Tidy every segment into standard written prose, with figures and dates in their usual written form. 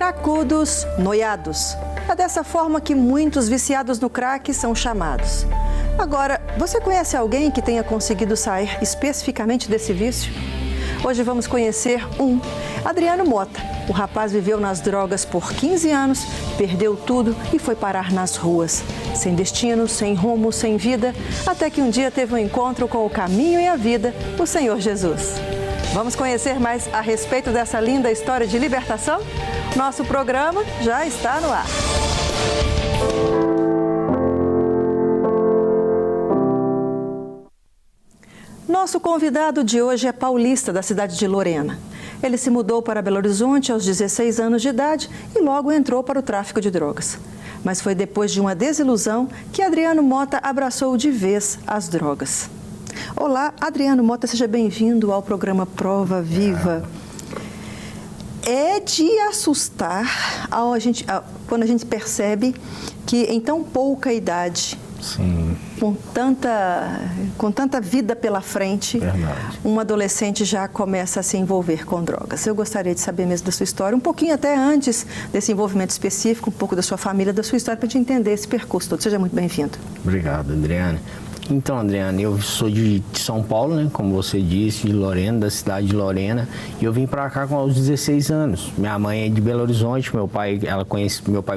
Cracudos, noiados. É dessa forma que muitos viciados no crack são chamados. Agora, você conhece alguém que tenha conseguido sair especificamente desse vício? Hoje vamos conhecer Adriano Mota. O rapaz viveu nas drogas por 15 anos, perdeu tudo e foi parar nas ruas. Sem destino, sem rumo, sem vida, até que um dia teve um encontro com o caminho e a vida, o Senhor Jesus. Vamos conhecer mais a respeito dessa linda história de libertação? Nosso programa já está no ar. Nosso convidado de hoje é paulista da cidade de Lorena. Ele se mudou para Belo Horizonte aos 16 anos de idade e logo entrou para o tráfico de drogas. Mas foi depois de uma desilusão que Adriano Mota abraçou de vez as drogas. Olá, Adriano Mota, seja bem-vindo ao programa Prova Viva. É de assustar quando a gente percebe que em tão pouca idade, sim, com tanta vida pela frente, verdade, um adolescente já começa a se envolver com drogas. Eu gostaria de saber mesmo da sua história, um pouquinho até antes desse envolvimento específico, um pouco da sua família, da sua história, para a gente entender esse percurso todo. Seja muito bem-vindo. Obrigado, Adriane. Então, Adriane, eu sou de São Paulo, né? Como você disse, de Lorena, da cidade de Lorena, e eu vim para cá com aos 16 anos. Minha mãe é de Belo Horizonte, meu pai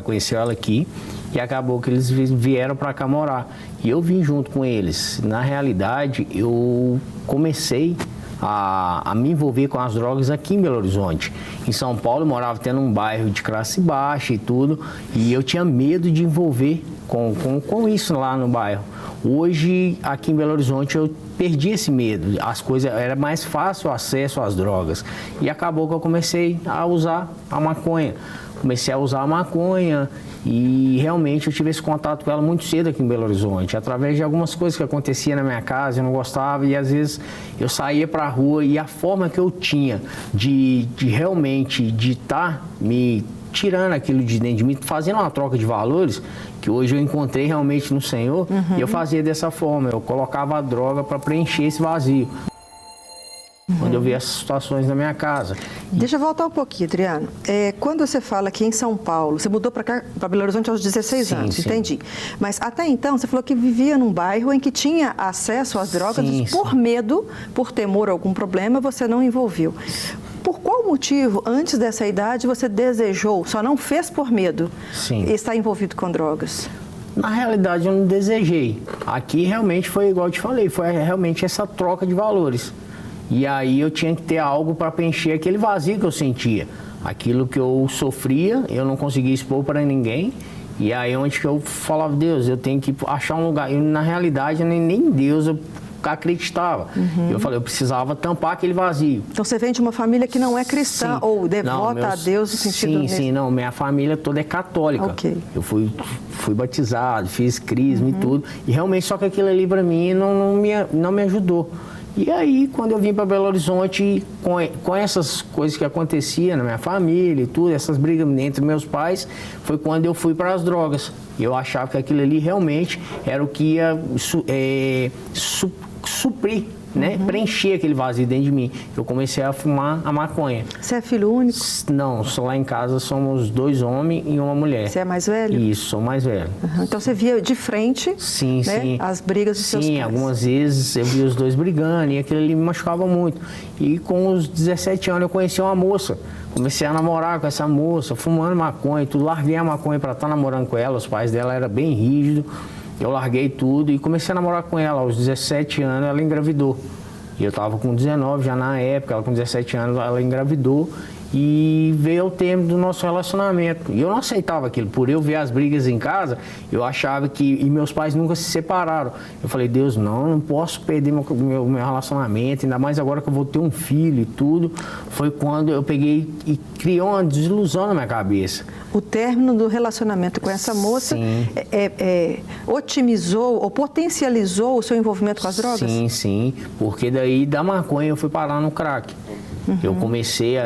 conheceu ela aqui e acabou que eles vieram para cá morar. E eu vim junto com eles. Na realidade, eu comecei a me envolver com as drogas aqui em Belo Horizonte. Em São Paulo, eu morava até num bairro de classe baixa e tudo, e eu tinha medo de envolver com isso lá no bairro. Hoje, aqui em Belo Horizonte, eu perdi esse medo. As coisas, era mais fácil o acesso às drogas. E acabou que eu comecei a usar a maconha. Comecei a usar a maconha e realmente eu tive esse contato com ela muito cedo aqui em Belo Horizonte, através de algumas coisas que aconteciam na minha casa, eu não gostava, e às vezes eu saía para a rua e a forma que eu tinha de realmente de estar me tirando aquilo de dentro de mim, fazendo uma troca de valores, que hoje eu encontrei realmente no Senhor, e eu fazia dessa forma, eu colocava a droga para preencher esse vazio. Quando eu vi essas situações na minha casa. Deixa eu voltar um pouquinho, Adriano. Quando você fala que em São Paulo, você mudou para cá, para Belo Horizonte aos 16 anos, sim. Entendi. Mas até então, você falou que vivia num bairro em que tinha acesso às drogas, por medo, por temor a algum problema, você não envolveu. Por qual motivo, antes dessa idade, você desejou, só não fez por medo, estar envolvido com drogas? Na realidade, eu não desejei. Aqui realmente foi igual eu te falei, foi realmente essa troca de valores. E aí eu tinha que ter algo para preencher aquele vazio que eu sentia. Aquilo que eu sofria, eu não conseguia expor para ninguém. E aí onde que eu falava, Deus, eu tenho que achar um lugar. E na realidade, nem Deus eu acreditava. Eu falei, eu precisava tampar aquele vazio. Então você vem de uma família que não é cristã ou devota a Deus no sentido Sim, não, minha família toda é católica. Okay. Eu fui batizado, fiz crisma e tudo. E realmente só que aquilo ali para mim não me ajudou. E aí, quando eu vim para Belo Horizonte, com essas coisas que aconteciam na minha família e tudo, essas brigas entre meus pais, foi quando eu fui para as drogas. E eu achava que aquilo ali realmente era o que ia suprir, né? Preencher aquele vazio dentro de mim. Eu comecei a fumar a maconha. Você é filho único? Não, lá em casa somos 2 homens e uma mulher. Você é mais velho? Isso, sou mais velho. Então você via de frente, sim, as brigas dos seus pais? Sim, algumas vezes eu via os dois brigando e aquilo ali me machucava muito. E com os 17 anos eu conheci uma moça. Comecei a namorar com essa moça, fumando maconha e tudo. Larguei a maconha para estar namorando com ela, os pais dela eram bem rígidos. Eu larguei tudo e comecei a namorar com ela. Aos 17 anos ela engravidou. E eu estava com 19 já na época, ela com 17 anos ela engravidou e veio o tempo do nosso relacionamento. E eu não aceitava aquilo. Por eu ver as brigas em casa, eu achava que... E meus pais nunca se separaram. Eu falei, Deus, não posso perder meu relacionamento, ainda mais agora que eu vou ter um filho e tudo. Foi quando eu peguei e criou uma desilusão na minha cabeça. O término do relacionamento com essa moça otimizou ou potencializou o seu envolvimento com as drogas? Sim, porque daí da maconha eu fui parar no crack.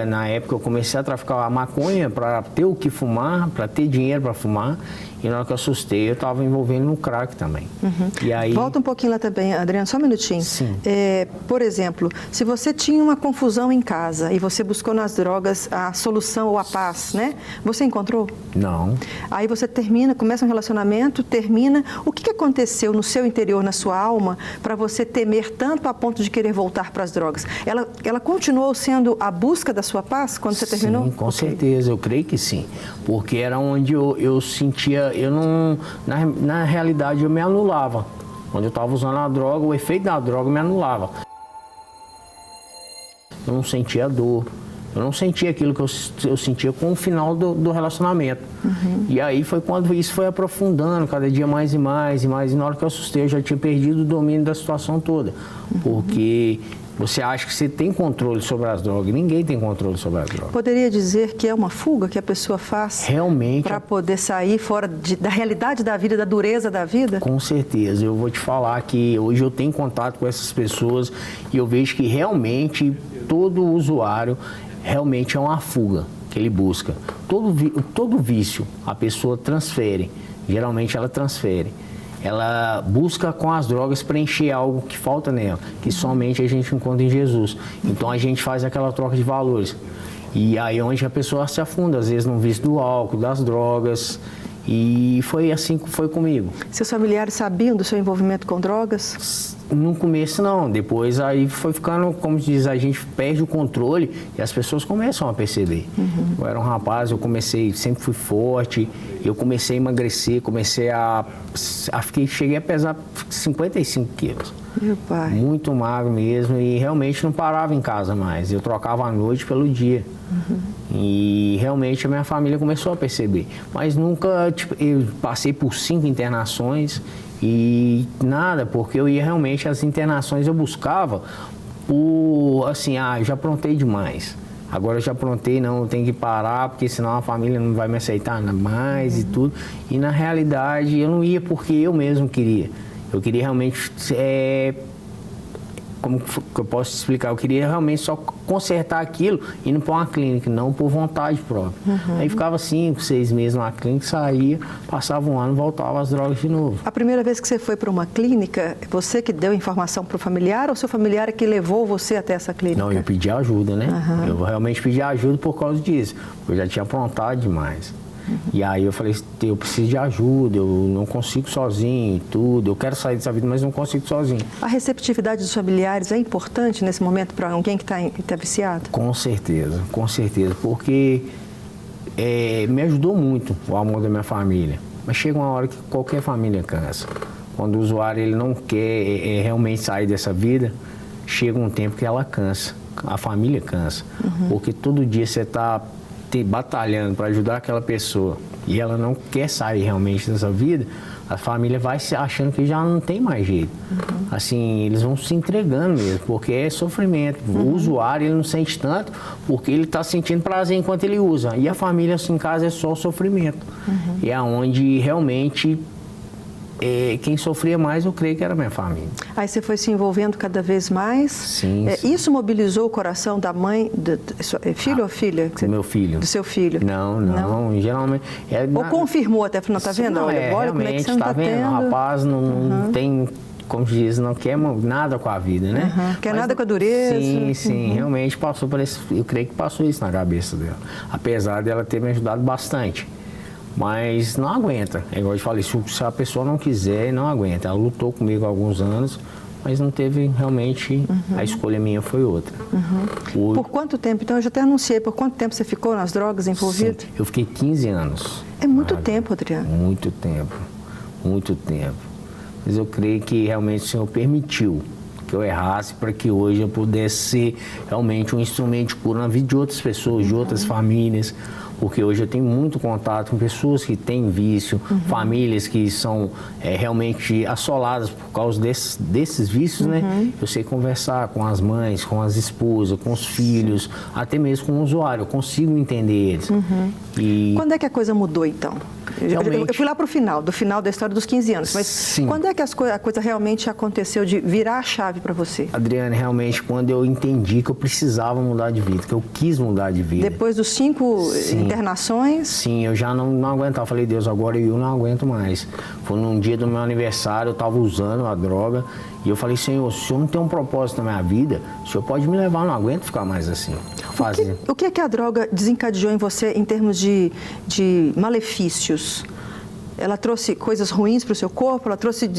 Na época, eu comecei a traficar a maconha para ter o que fumar, para ter dinheiro para fumar. E na hora que eu assustei, eu estava envolvendo no crack também. E aí... Volta um pouquinho lá também, Adriano, só um minutinho. Sim. Por exemplo, se você tinha uma confusão em casa e você buscou nas drogas a solução ou a paz, né? Você encontrou? Não. Aí você começa um relacionamento, termina. O que aconteceu no seu interior, na sua alma, para você temer tanto a ponto de querer voltar para as drogas? Ela continuou sendo a busca da sua paz quando você terminou? Sim, com certeza, eu creio que sim. Porque era onde eu sentia, na realidade eu me anulava. Quando eu estava usando a droga, o efeito da droga me anulava. Eu não sentia dor. Eu não sentia aquilo que eu sentia com o final do relacionamento. E aí foi quando isso foi aprofundando, cada dia mais e mais. E na hora que eu assustei, eu já tinha perdido o domínio da situação toda. Porque você acha que você tem controle sobre as drogas. Ninguém tem controle sobre as drogas. Poderia dizer que é uma fuga que a pessoa faz realmente para poder sair fora da realidade da vida, da dureza da vida? Com certeza. Eu vou te falar que hoje eu tenho contato com essas pessoas e eu vejo que realmente todo usuário realmente é uma fuga que ele busca. Todo vício a pessoa transfere, geralmente ela transfere. Ela busca com as drogas preencher algo que falta nela, que somente a gente encontra em Jesus. Então a gente faz aquela troca de valores. E aí é onde a pessoa se afunda, às vezes no vício do álcool, das drogas. E foi assim que foi comigo. Seus familiares sabiam do seu envolvimento com drogas? No começo não, depois aí foi ficando, como diz, a gente perde o controle e as pessoas começam a perceber. Eu era um rapaz, sempre fui forte, eu comecei a emagrecer, cheguei a pesar 55 quilos. Meu pai. Muito magro mesmo e realmente não parava em casa mais, eu trocava a noite pelo dia. E realmente a minha família começou a perceber, mas nunca, eu passei por 5 internações e nada, porque eu ia realmente, as internações eu buscava por, assim, eu já aprontei demais, agora eu já aprontei, não, eu tenho que parar, porque senão a família não vai me aceitar mais e tudo, e na realidade eu não ia porque eu mesmo queria, eu queria realmente, como que eu posso te explicar? Eu queria realmente só consertar aquilo e não para uma clínica, não por vontade própria. Aí ficava 5, 6 meses numa clínica, saía, passava um ano, voltava às drogas de novo. A primeira vez que você foi para uma clínica, você que deu informação para o familiar ou seu familiar é que levou você até essa clínica? Não, eu pedi ajuda, né? Eu realmente pedi ajuda por causa disso, porque eu já tinha aprontado demais. E aí eu falei, eu preciso de ajuda, eu não consigo sozinho e tudo, eu quero sair dessa vida, mas não consigo sozinho. A receptividade dos familiares é importante nesse momento para alguém que está viciado? Com certeza, porque me ajudou muito o amor da minha família. Mas chega uma hora que qualquer família cansa. Quando o usuário ele não quer realmente sair dessa vida, chega um tempo que ela cansa, a família cansa. Porque todo dia você está batalhando para ajudar aquela pessoa e ela não quer sair realmente dessa vida, a família vai se achando que já não tem mais jeito. Assim, eles vão se entregando mesmo, porque é sofrimento. O usuário, ele não sente tanto, porque ele está sentindo prazer enquanto ele usa. E a família, assim, em casa, é só sofrimento. E é onde realmente quem sofria mais, eu creio que era a minha família. Aí você foi se envolvendo cada vez mais? Sim. Isso mobilizou o coração da mãe, filho ou filha? Do meu filho. Do seu filho? Não. Geralmente... Ou confirmou até, não está vendo? Olha como é que você não está tendo. O rapaz não tem, como diz, não quer nada com a vida, né? Quer nada com a dureza. Sim, realmente passou por isso. Eu creio que passou isso na cabeça dela. Apesar dela ter me ajudado bastante. Mas não aguenta, é igual eu falei, se a pessoa não quiser, não aguenta. Ela lutou comigo há alguns anos, mas não teve realmente, a escolha minha foi outra. Por quanto tempo? Então eu já até anunciei, por quanto tempo você ficou nas drogas envolvido? Sim, eu fiquei 15 anos. É muito tempo, Adriano. Muito tempo. Mas eu creio que realmente o Senhor permitiu que eu errasse para que hoje eu pudesse ser realmente um instrumento de cura na vida de outras pessoas, de outras famílias. Porque hoje eu tenho muito contato com pessoas que têm vício, famílias que são realmente assoladas por causa desses vícios, né? Eu sei conversar com as mães, com as esposas, com os filhos, até mesmo com o usuário, eu consigo entender eles. Quando é que a coisa mudou, então? Eu fui lá para o final, do final da história dos 15 anos. Mas sim, quando é que a coisa realmente aconteceu de virar a chave para você? Adriane, realmente, quando eu entendi que eu precisava mudar de vida, que eu quis mudar de vida. Depois dos 5 internações? Sim, eu já não aguentava. Falei, Deus, agora eu não aguento mais. Foi num dia do meu aniversário, eu estava usando a droga. E eu falei, Senhor, se o Senhor não tem um propósito na minha vida, o Senhor pode me levar, eu não aguento ficar mais assim. O que é que a droga desencadeou em você em termos de malefícios? Ela trouxe coisas ruins para o seu corpo, ela trouxe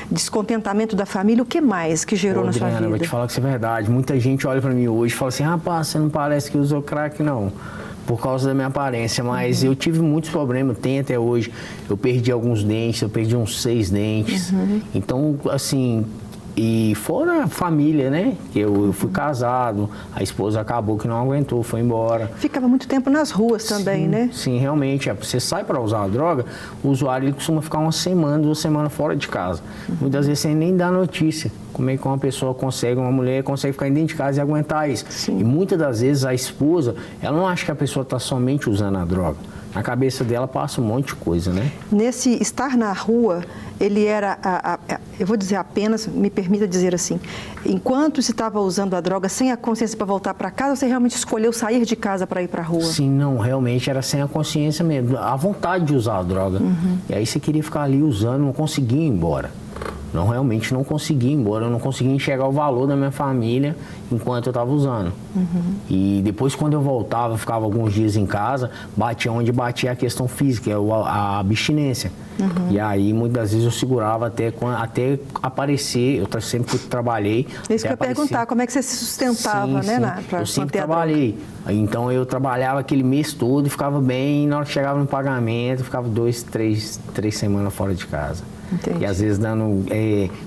descontentamento da família, o que mais que gerou na sua vida? Eu vou te falar que isso é verdade. Muita gente olha para mim hoje e fala assim, rapaz, você não parece que usou crack, não. Por causa da minha aparência, mas eu tive muitos problemas, tenho até hoje. Eu perdi alguns dentes, eu perdi uns 6 dentes. Então, assim, e fora a família, né? Eu fui casado, a esposa acabou que não aguentou, foi embora. Ficava muito tempo nas ruas também, né? Sim, realmente. Você sai para usar a droga, o usuário ele costuma ficar 1 semana, 2 semanas fora de casa. Muitas vezes sem nem dar notícia. Como é que uma pessoa consegue, uma mulher consegue ficar dentro de casa e aguentar isso? Sim. E muitas das vezes a esposa, ela não acha que a pessoa está somente usando a droga. Na cabeça dela passa um monte de coisa, né? Nesse estar na rua, ele era, eu vou dizer apenas, me permita dizer assim, enquanto você estava usando a droga sem a consciência para voltar para casa, você realmente escolheu sair de casa para ir para a rua? Sim, não, realmente era sem a consciência mesmo, a vontade de usar a droga. E aí você queria ficar ali usando, não conseguia ir embora. Não, realmente não conseguia ir embora, eu não conseguia enxergar o valor da minha família enquanto eu estava usando. E depois, quando eu voltava, ficava alguns dias em casa, batia onde batia a questão física, a abstinência. E aí, muitas vezes, eu segurava até aparecer, eu sempre trabalhei. Isso que eu ia perguntar, como é que você se sustentava, sim, né? Eu sempre trabalhei. Então, eu trabalhava aquele mês todo e ficava bem, e na hora que chegava no pagamento, ficava 2, 3 semanas fora de casa. Entendi. E às vezes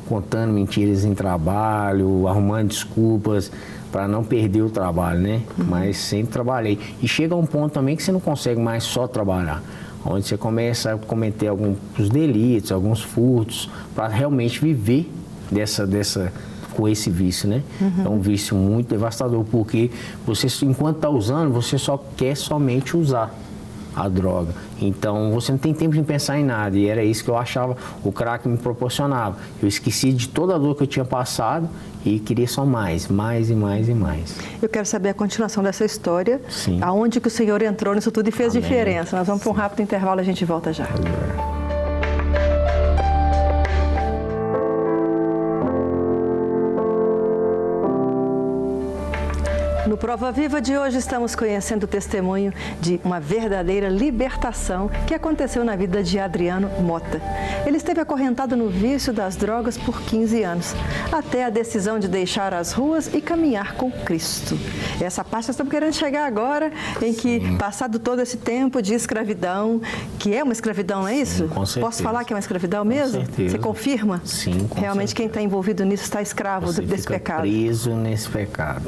contando mentiras em trabalho, arrumando desculpas para não perder o trabalho, né? Mas sempre trabalhei. E chega um ponto também que você não consegue mais só trabalhar, onde você começa a cometer alguns delitos, alguns furtos, para realmente viver com esse vício, né? É um vício muito devastador, porque você, enquanto está usando, você só quer somente usar a droga. Então, você não tem tempo de pensar em nada. E era isso que eu achava o crack me proporcionava. Eu esqueci de toda a dor que eu tinha passado e queria só mais e mais e mais. Eu quero saber a continuação dessa história. Sim. Aonde que o Senhor entrou nisso tudo e fez Amém. Diferença. Nós vamos para um rápido intervalo, a gente volta já. No Prova Viva de hoje estamos conhecendo o testemunho de uma verdadeira libertação que aconteceu na vida de Adriano Mota. Ele esteve acorrentado no vício das drogas por 15 anos, até a decisão de deixar as ruas e caminhar com Cristo. Essa parte nós estamos querendo chegar agora, em que, passado todo esse tempo de escravidão, que é uma escravidão, não é isso? Com certeza. Posso falar que é uma escravidão mesmo? Com certeza. Você confirma? Sim, com realmente certeza. Quem está envolvido nisso está escravo desse pecado. Preso nesse pecado.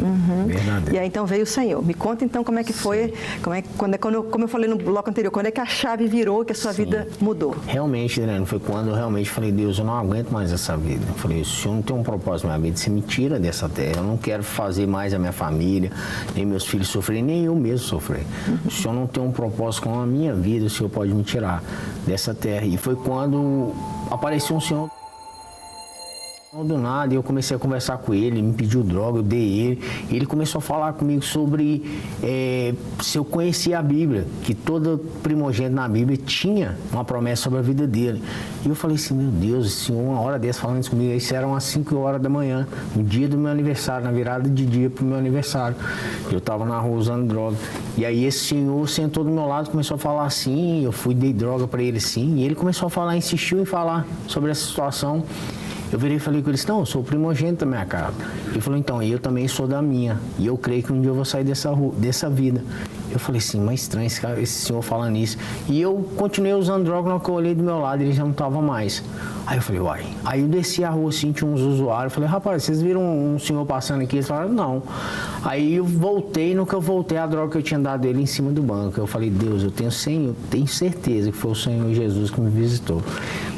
Verdadeiro. E aí então veio o Senhor. Me conta então como é que foi, como eu falei no bloco anterior, quando é que a chave virou, que a sua vida mudou? Realmente, Adriano, foi quando eu realmente falei, Deus, eu não aguento mais essa vida. Eu falei, se o Senhor não tem um propósito na minha vida, você me tira dessa terra. Eu não quero fazer mais a minha família, nem meus filhos sofrerem, nem eu mesmo sofrer. O Senhor não tem um propósito com a minha vida, o Senhor pode me tirar dessa terra. E foi quando apareceu um Senhor do nada, eu comecei a conversar com ele, me pediu droga, eu dei ele começou a falar comigo sobre se eu conhecia a Bíblia, que todo primogênito na Bíblia tinha uma promessa sobre a vida dele. E eu falei assim, meu Deus, esse senhor, uma hora dessa falando isso comigo, isso eram às 5 horas da manhã, no dia do meu aniversário, na virada de dia pro meu aniversário. Eu estava na rua usando droga. E aí esse senhor sentou do meu lado, começou a falar assim, eu dei droga para ele sim, e ele começou a falar, insistiu em falar sobre essa situação. Eu virei e falei com eles, não, eu sou o primogênito da minha casa. Ele falou, então, eu também sou da minha. E eu creio que um dia eu vou sair dessa vida. Eu falei assim, mas estranho esse senhor falando isso. E eu continuei usando droga, na hora que eu olhei do meu lado, ele já não estava mais. Aí eu falei, uai. Aí eu desci a rua assim, tinha uns usuários. Eu falei, rapaz, vocês viram um senhor passando aqui? Eles falaram, não. Aí eu voltei, no que eu voltei, a droga que eu tinha dado ele em cima do banco. Eu falei, Deus, eu tenho certeza que foi o Senhor Jesus que me visitou.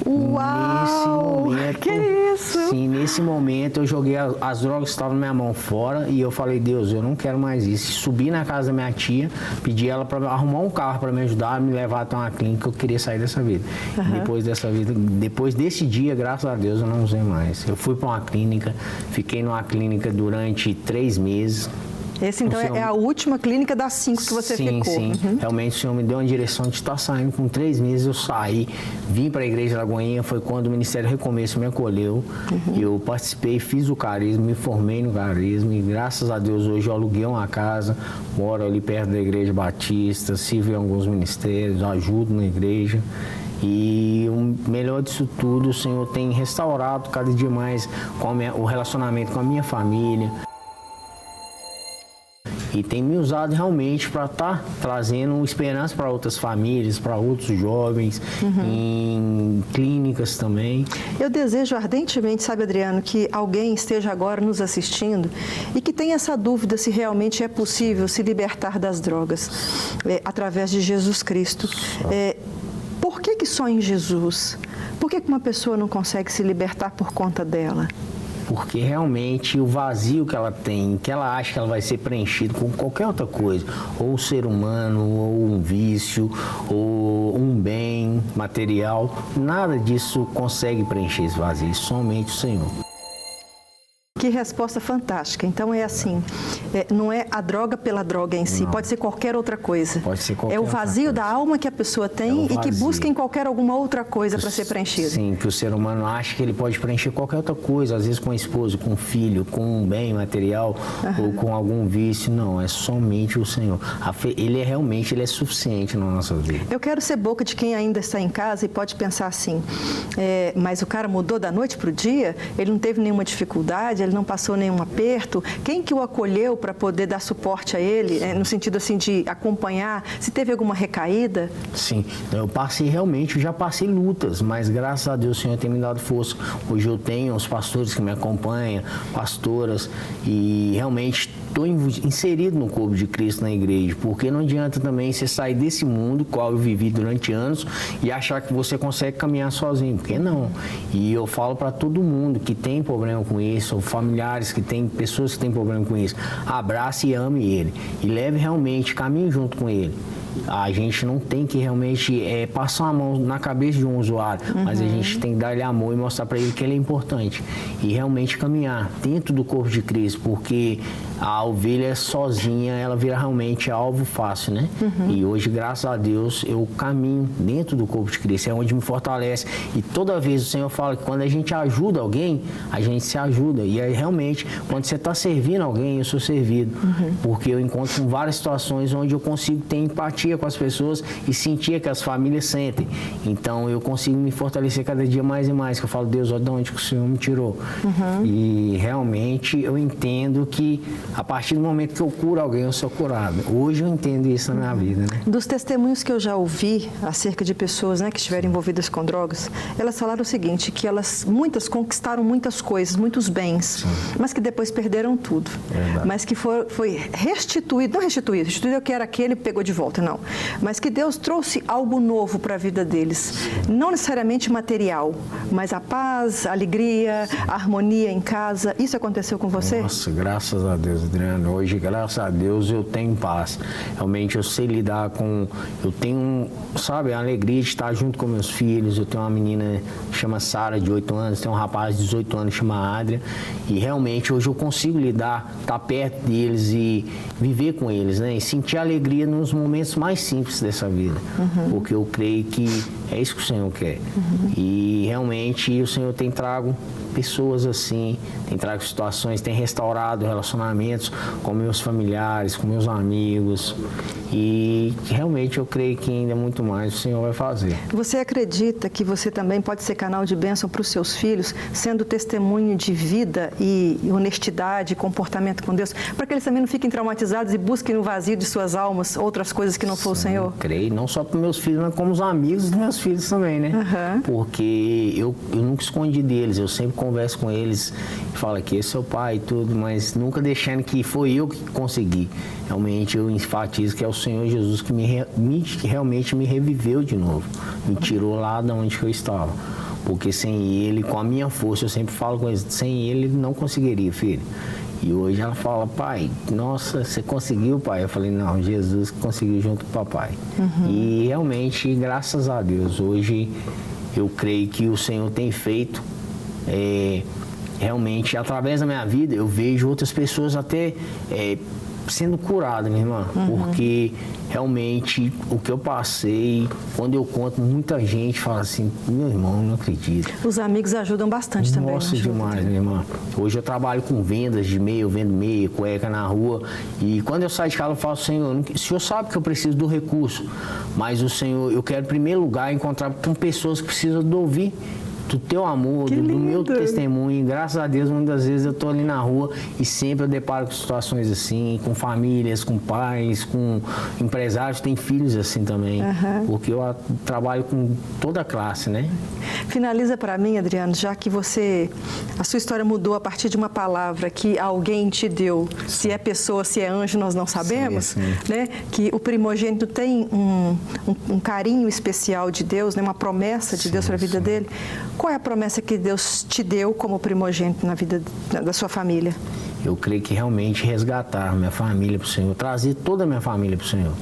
Uau! Nesse momento, que isso? Sim, nesse momento eu joguei as drogas que estavam na minha mão fora e eu falei, Deus, eu não quero mais isso. Subi na casa da minha tia, pedi ela para arrumar um carro para me ajudar a me levar até uma clínica. Eu queria sair dessa vida. Depois desse dia, graças a Deus, eu não usei mais. Eu fui para uma clínica, fiquei numa clínica durante 3 meses. Esse, então, é a última clínica das 5 que você ficou. Sim. Realmente o Senhor me deu uma direção de estar saindo. Com 3 meses eu saí, vim para a Igreja de Lagoinha. Foi quando o Ministério Recomeço me acolheu. Eu participei, fiz o carisma, me formei no carisma. E graças a Deus hoje eu aluguei uma casa, moro ali perto da Igreja Batista, sirvo em alguns ministérios, ajudo na igreja. E o melhor disso tudo, o Senhor tem restaurado cada dia mais o relacionamento com a minha família. E tem me usado realmente para estar trazendo esperança para outras famílias, para outros jovens, em clínicas também. Eu desejo ardentemente, sabe, Adriano, que alguém esteja agora nos assistindo e que tenha essa dúvida se realmente é possível se libertar das drogas através de Jesus Cristo. Por que só em Jesus? Por que uma pessoa não consegue se libertar por conta dela? Porque realmente o vazio que ela tem, que ela acha que ela vai ser preenchido com qualquer outra coisa, ou um ser humano, ou um vício, ou um bem material, nada disso consegue preencher esse vazio, somente o Senhor. Que resposta fantástica. Então é assim, não é a droga pela droga em si, pode ser qualquer outra coisa. Pode ser qualquer É o vazio da alma que a pessoa tem e que busca em alguma outra coisa para ser preenchido. Sim, que o ser humano acha que ele pode preencher qualquer outra coisa, às vezes com a esposa, com o filho, com um bem material ou com algum vício. Não, é somente o Senhor. Ele é suficiente na nossa vida. Eu quero ser boca de quem ainda está em casa e pode pensar assim, mas o cara mudou da noite para o dia, ele não teve nenhuma dificuldade, ele não passou nenhum aperto. Quem que o acolheu para poder dar suporte a ele, no sentido assim de acompanhar, se teve alguma recaída? Sim, eu já passei lutas, mas graças a Deus o Senhor tem me dado força. Hoje eu tenho os pastores que me acompanham, pastoras, e realmente estou inserido no corpo de Cristo na igreja, porque não adianta também você sair desse mundo, qual eu vivi durante anos, e achar que você consegue caminhar sozinho, porque não. E eu falo para todo mundo que tem problema com isso, ou familiares que têm, pessoas que têm problema com isso, abrace e ame ele, e leve realmente, caminhe junto com ele. A gente não tem que realmente passar a mão na cabeça de um usuário, mas a gente tem que dar ele amor e mostrar para ele que ele é importante. E realmente caminhar dentro do corpo de Cristo, porque a ovelha sozinha, ela vira realmente alvo fácil, né? E hoje, graças a Deus, eu caminho dentro do corpo de Cristo, é onde me fortalece. E toda vez o Senhor fala que quando a gente ajuda alguém, a gente se ajuda. E aí, realmente, quando você está servindo alguém, eu sou servido. Porque eu encontro várias situações onde eu consigo ter empatia com as pessoas e sentir que as famílias sentem. Então, eu consigo me fortalecer cada dia mais e mais, que eu falo, Deus, olha de onde que o Senhor me tirou. E realmente eu entendo que a partir do momento que eu curo alguém, eu sou curado. Hoje eu entendo isso na minha vida, né? Dos testemunhos que eu já ouvi acerca de pessoas, né, que estiveram envolvidas com drogas, elas falaram o seguinte, que muitas conquistaram muitas coisas, muitos bens, mas que depois perderam tudo. Mas que foi restituído, não restituído é o que era aquele, pegou de volta, não. Mas que Deus trouxe algo novo para a vida deles. Não necessariamente material, mas a paz, a alegria, a harmonia em casa. Isso aconteceu com você? Nossa, graças a Deus, Adriano. Hoje, graças a Deus, eu tenho paz. Realmente, eu sei lidar com... Eu tenho, sabe, a alegria de estar junto com meus filhos. Eu tenho uma menina que chama Sara, de 8 anos. Tenho um rapaz de 18 anos que chama Adria. E realmente, hoje eu consigo lidar, estar perto deles e viver com eles, né? E sentir alegria nos momentos mais simples dessa vida. Porque eu creio que é isso que o Senhor quer. E realmente, o Senhor tem trago pessoas assim, tem trago situações, tem restaurado relacionamentos com meus familiares, com meus amigos, e realmente eu creio que ainda muito mais o Senhor vai fazer. Você acredita que você também pode ser canal de bênção para os seus filhos, sendo testemunho de vida e honestidade, comportamento com Deus, para que eles também não fiquem traumatizados e busquem no vazio de suas almas outras coisas que não for o Senhor? Creio, não só para meus filhos, mas como os amigos dos meus filhos também, né? Porque eu nunca escondi deles, eu sempre converso com eles e falo que esse é o pai e tudo, mas nunca deixando que foi eu que consegui. Realmente eu enfatizo que é o Senhor Jesus que realmente me reviveu de novo, me tirou lá de onde eu estava. Porque sem ele, com a minha força, eu sempre falo com eles, sem ele não conseguiria, filho. E hoje ela fala, pai, nossa, você conseguiu, pai? Eu falei, não, Jesus conseguiu junto com o papai. E realmente, graças a Deus, hoje eu creio que o Senhor tem feito, realmente, através da minha vida, eu vejo outras pessoas até sendo curadas, minha irmã, porque realmente o que eu passei, quando eu conto, muita gente fala assim, meu irmão, não acredito. Os amigos ajudam bastante também. Nossa, demais, minha irmã. Hoje eu trabalho com vendas de meia, eu vendo meia, cueca na rua, e quando eu saio de casa eu falo, Senhor, o Senhor sabe que eu preciso do recurso, mas o Senhor, eu quero em primeiro lugar encontrar com pessoas que precisam de ouvir do teu amor, do meu testemunho. Graças a Deus, muitas vezes eu estou ali na rua e sempre eu deparo com situações assim, com famílias, com pais, com empresários, tem filhos assim também, porque eu trabalho com toda a classe, né? Finaliza para mim, Adriano, já que a sua história mudou a partir de uma palavra que alguém te deu. Sim. Se é pessoa, se é anjo, nós não sabemos, sim. Né? Que o primogênito tem um carinho especial de Deus, né? Uma promessa de Deus para a vida dele. Qual é a promessa que Deus te deu como primogênito na vida da sua família? Eu creio que realmente resgatar minha família para o Senhor, trazer toda a minha família para o Senhor,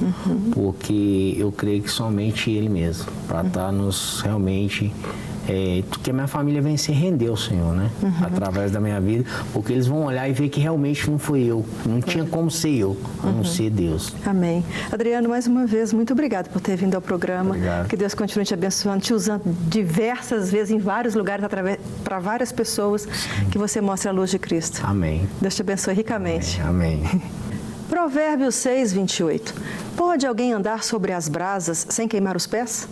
porque eu creio que somente Ele mesmo, para estar nos realmente, porque a minha família vem se render ao Senhor, né? Através da minha vida, porque eles vão olhar e ver que realmente não foi eu, não tinha como ser eu, a não ser Deus. Amém. Adriano, mais uma vez, muito obrigado por ter vindo ao programa. Obrigado. Que Deus continue te abençoando, te usando diversas vezes em vários lugares, para várias pessoas, que você mostre a luz de Cristo. Amém. Deus te abençoe ricamente. Amém. Provérbios 6, 28. Pode alguém andar sobre as brasas sem queimar os pés?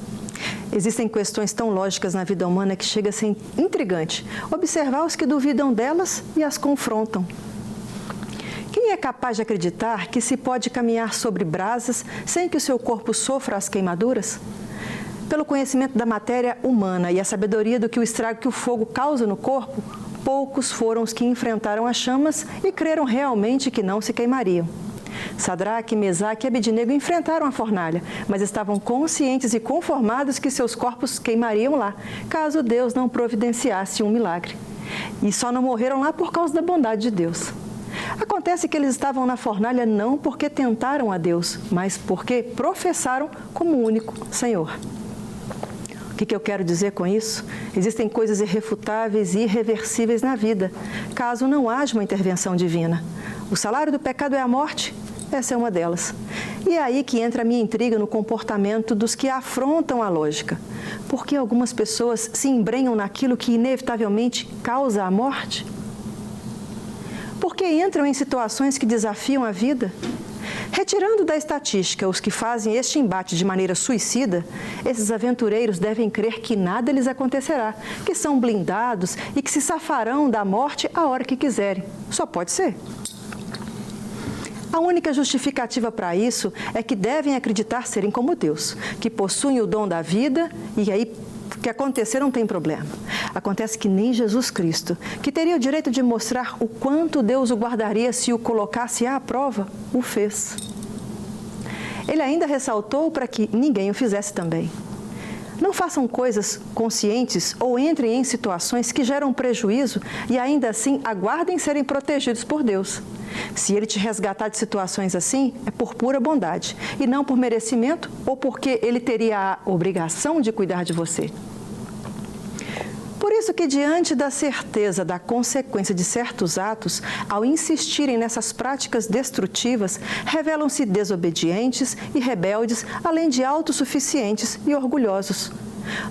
Existem questões tão lógicas na vida humana que chega a ser intrigante observar os que duvidam delas e as confrontam. Quem é capaz de acreditar que se pode caminhar sobre brasas sem que o seu corpo sofra as queimaduras? Pelo conhecimento da matéria humana e a sabedoria do que o estrago que o fogo causa no corpo, poucos foram os que enfrentaram as chamas e creram realmente que não se queimariam. Sadraque, Mesaque e Abednego enfrentaram a fornalha, mas estavam conscientes e conformados que seus corpos queimariam lá, caso Deus não providenciasse um milagre. E só não morreram lá por causa da bondade de Deus. Acontece que eles estavam na fornalha não porque tentaram a Deus, mas porque professaram como único Senhor. O que eu quero dizer com isso? Existem coisas irrefutáveis e irreversíveis na vida, caso não haja uma intervenção divina. O salário do pecado é a morte. Essa é uma delas. E é aí que entra a minha intriga no comportamento dos que afrontam a lógica. Por que algumas pessoas se embrenham naquilo que inevitavelmente causa a morte? Por que entram em situações que desafiam a vida? Retirando da estatística os que fazem este embate de maneira suicida, esses aventureiros devem crer que nada lhes acontecerá, que são blindados e que se safarão da morte a hora que quiserem. Só pode ser. A única justificativa para isso é que devem acreditar serem como Deus, que possuem o dom da vida e aí o que acontecer não tem problema. Acontece que nem Jesus Cristo, que teria o direito de mostrar o quanto Deus o guardaria se o colocasse à prova, o fez. Ele ainda ressaltou para que ninguém o fizesse também. Não façam coisas conscientes ou entrem em situações que geram prejuízo e ainda assim aguardem serem protegidos por Deus. Se Ele te resgatar de situações assim, é por pura bondade e não por merecimento ou porque Ele teria a obrigação de cuidar de você. Por isso que, diante da certeza da consequência de certos atos, ao insistirem nessas práticas destrutivas, revelam-se desobedientes e rebeldes, além de autossuficientes e orgulhosos.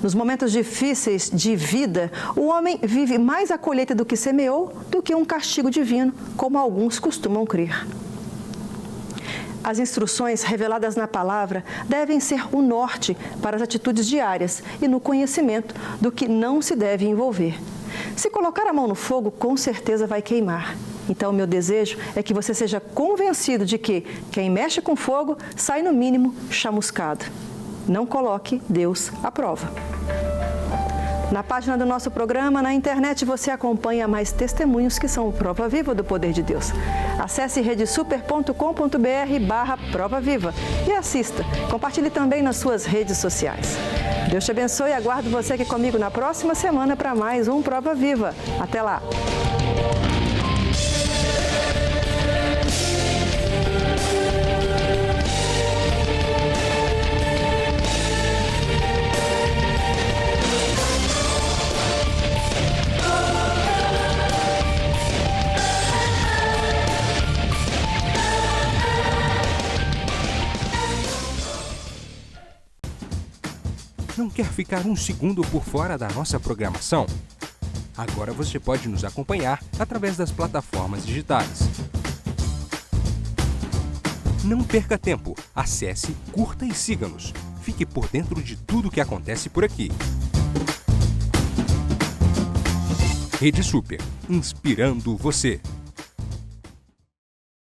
Nos momentos difíceis de vida, o homem vive mais a colheita do que semeou do que um castigo divino, como alguns costumam crer. As instruções reveladas na palavra devem ser o norte para as atitudes diárias e no conhecimento do que não se deve envolver. Se colocar a mão no fogo, com certeza vai queimar. Então, o meu desejo é que você seja convencido de que quem mexe com fogo sai, no mínimo, chamuscado. Não coloque Deus à prova. Na página do nosso programa, na internet, você acompanha mais testemunhos que são prova viva do poder de Deus. Acesse redesuper.com.br/prova viva e assista. Compartilhe também nas suas redes sociais. Deus te abençoe e aguardo você aqui comigo na próxima semana para mais um Prova Viva. Até lá! Não quer ficar um segundo por fora da nossa programação? Agora você pode nos acompanhar através das plataformas digitais. Não perca tempo. Acesse, curta e siga-nos. Fique por dentro de tudo o que acontece por aqui. Rede Super, inspirando você.